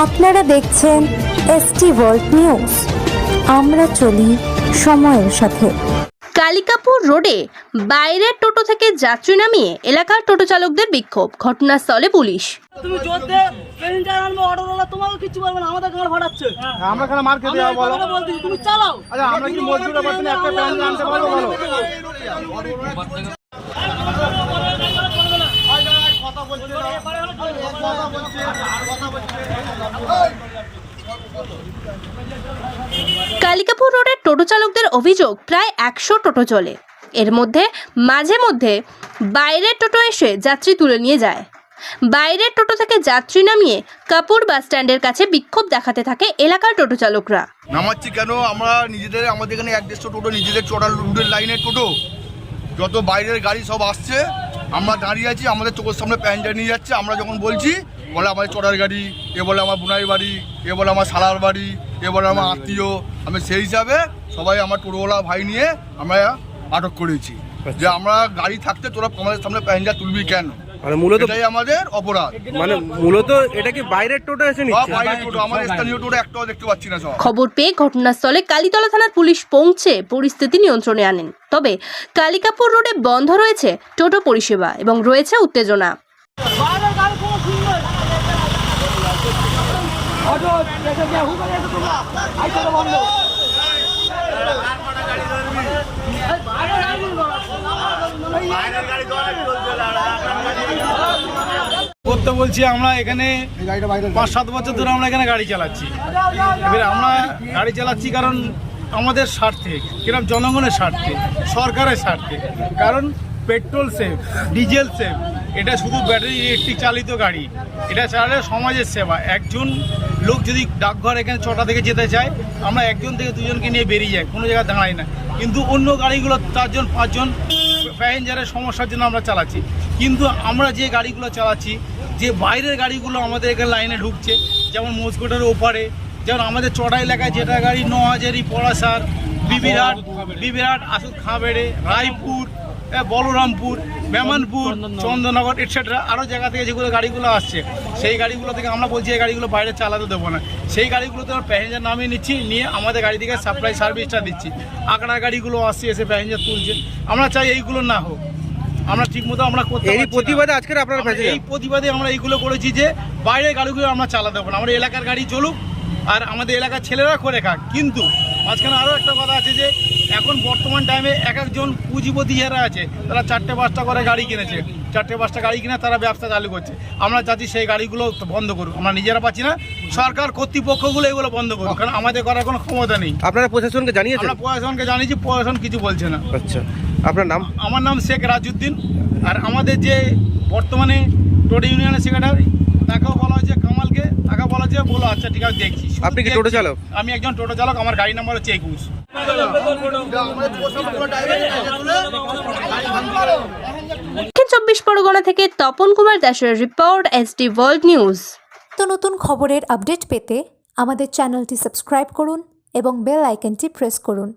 আপনারা দেখছেন ST world news. আমরা চলি সময়ের সাথে। কালিকাপুর রোডে বাইরের টোটো থেকে যাত্রী নামিয়ে এলাকার টোটো চালকদের বিক্ষোভ, ঘটনাস্থলে পুলিশ। তুমি জোর দে প্যাসেঞ্জার আনবো, অটোওয়ালা তোমাকে কিছু বলবে না, আমাদের গাড়ি ভাড়াচ্ছে। আমরা এখানে মার খেতে যাবো বলো? বলতেছি তুমি চালাও। আচ্ছা আমরা কি মজদুর পাচ্ছেন একটা প্যাসেঞ্জার আনতে পারবো বলো? কালিকাপুর রোডের টোটো চালকদের অভিযোগ, প্রায় 100 টোটো চলে। এর মধ্যে মাঝে মধ্যে বাইরের টোটো এসে যাত্রী তুলে নিয়ে যায়। বাইরের টোটো থেকে যাত্রী নামিয়ে কাপুর বাস স্ট্যান্ডের কাছে বিক্ষোভ দেখাতে থাকে এলাকার টোটো চালকরা। নামাচ্ছি কেন? আমরা নিজেদের, আমাদের এখানে 150 টোটো নিজেদের চড়া রুটের লাইনের টোটো, যত বাইরের গাড়ি সব আসছে, আমরা দাঁড়িয়ে আছি, আমাদের চোখের সামনে প্যাসেঞ্জার নিয়ে যাচ্ছে। আমরা যখন বলছি বলে আমাদের চড়ার গাড়ি, এ বলে আমার বোনাই বাড়ি, এ বলে আমার শালার বাড়ি, এ বলে আমার আত্মীয়। আমি সেই হিসাবে সবাই আমার টোটোওয়ালা ভাই নিয়ে আমরা আটক করেছি যে আমরা গাড়ি থাকতে তোরা আমাদের সামনে প্যাসেঞ্জার তুলবি কেন? মানে মূলত এটাই আমাদের অপরাধ। মানে মূলত এটা কি বাইরের টোটো এসে নিচ্ছে? বাইরের টোটো, আমাদের স্থানীয় টোটো একটাও দেখতে পাচ্ছি না। সব খবর পেয়ে ঘটনাস্থলে কালীতলা থানার পুলিশ পৌঁছে পরিস্থিতি নিয়ন্ত্রণে আনেন। তবে কালিকাপুর রোডে বন্ধ রয়েছে টোটো পরিষেবা এবং রয়েছে উত্তেজনা। বাইরের গাড়ি কোনো শুনবে না। অটো প্যাসেঞ্জার হুকা যাচ্ছে তোমরা। আই টোটো বন্ধ। করতে বলছি, আমরা এখানে 5-7 বছর ধরে আমরা এখানে গাড়ি চালাচ্ছি। এবার আমরা গাড়ি চালাচ্ছি কারণ আমাদের স্বার্থে, কিরকম জনগণের স্বার্থে, সরকারের স্বার্থে। কারণ পেট্রোল সেফ, ডিজেল সেফ, এটা শুধু ব্যাটারি ইলেকট্রিক চালিত গাড়ি, এটা চালালে সমাজের সেবা। একজন লোক যদি ডাকঘর এখানে 6টা থেকে যেতে চায়, আমরা 1জন থেকে 2জনকে নিয়ে বেরিয়ে যাই, কোনো জায়গায় দাঁড়াই না। কিন্তু অন্য গাড়িগুলো 4জন 5জন প্যাসেঞ্জারের সমস্যার জন্য আমরা চালাচ্ছি। কিন্তু আমরা যে গাড়িগুলো চালাচ্ছি, যে বাইরের গাড়িগুলো আমাদের এখানে লাইনে ঢুকছে, যেমন মস্কোটের ওপারে, যেমন আমাদের চড়া এলাকায় যেটা গাড়ি, নোহাজারি, পলাশার, বিবিরহাট, আসুদ খাঁবেড়ে, রায়পুর, বলরামপুর, মেমানপুর, চন্দননগর এটসেট্রা, আরও জায়গা থেকে যেগুলো গাড়িগুলো আসছে, সেই গাড়িগুলো থেকে আমরা বলছি এই গাড়িগুলো বাইরে চালাতে দেবো না। সেই গাড়িগুলোতে আমরা প্যাসেঞ্জার নামিয়ে নিচ্ছি, নিয়ে আমাদের গাড়ি থেকে সাপ্লাই সার্ভিসটা দিচ্ছি। আকড়া গাড়িগুলো আসছে, এসে প্যাসেঞ্জার তুলছে। আমরা চাই এইগুলো না হোক, আমরা ঠিকমতো আমরা করতে এই প্রতিবাদে আজকে আপনারা এই প্রতিবাদে আমরা এইগুলো করেছি যে বাইরের গাড়িগুলো আমরা চালাতে দেবো না, আমরা এলাকার গাড়ি চলুক আর আমাদের এলাকার ছেলেরা করে খাক। কিন্তু মাঝখানে আরও একটা কথা আছে যে এখন বর্তমান টাইমে একজন পুঁজিপতি যারা আছে, তারা 4টে-5টা করে গাড়ি কিনেছে, 4টে-5টা গাড়ি কিনে তারা ব্যবসা চালু করছে। আমরা চাচ্ছি সেই গাড়িগুলো বন্ধ করুক। আমরা নিজেরা পাচ্ছি না, সরকার কর্তৃপক্ষগুলো এগুলো বন্ধ করুক, কারণ আমাদের করার কোনো ক্ষমতা নেই। আপনারা প্রশাসনকে জানিয়েছেন? আমরা প্রশাসনকে জানিয়েছি, প্রশাসন কিছু বলছে না। আচ্ছা, আপনার নাম? আমার নাম শেখ রাজউদ্দিন। আর আমাদের যে বর্তমানে টোটো ইউনিয়নের সেক্রেটারি, তাকেও বলা হয়েছে কামালকে, তাকে বলা হয়েছে বলো আচ্ছা ঠিক আছে দেখছি। আপনি কি টোটো চালক? আমি একজন টোটো চালক, আমার গাড়ি নাম্বার হচ্ছে 21। দক্ষিণ 24 পরগনা থেকে তপন কুমার দাসের রিপোর্ট, এসটি ওয়ার্ল্ড নিউজ। তো নতুন খবরের আপডেট পেতে আমাদের চ্যানেলটি সাবস্ক্রাইব করুন এবং বেল আইকনটি প্রেস করুন।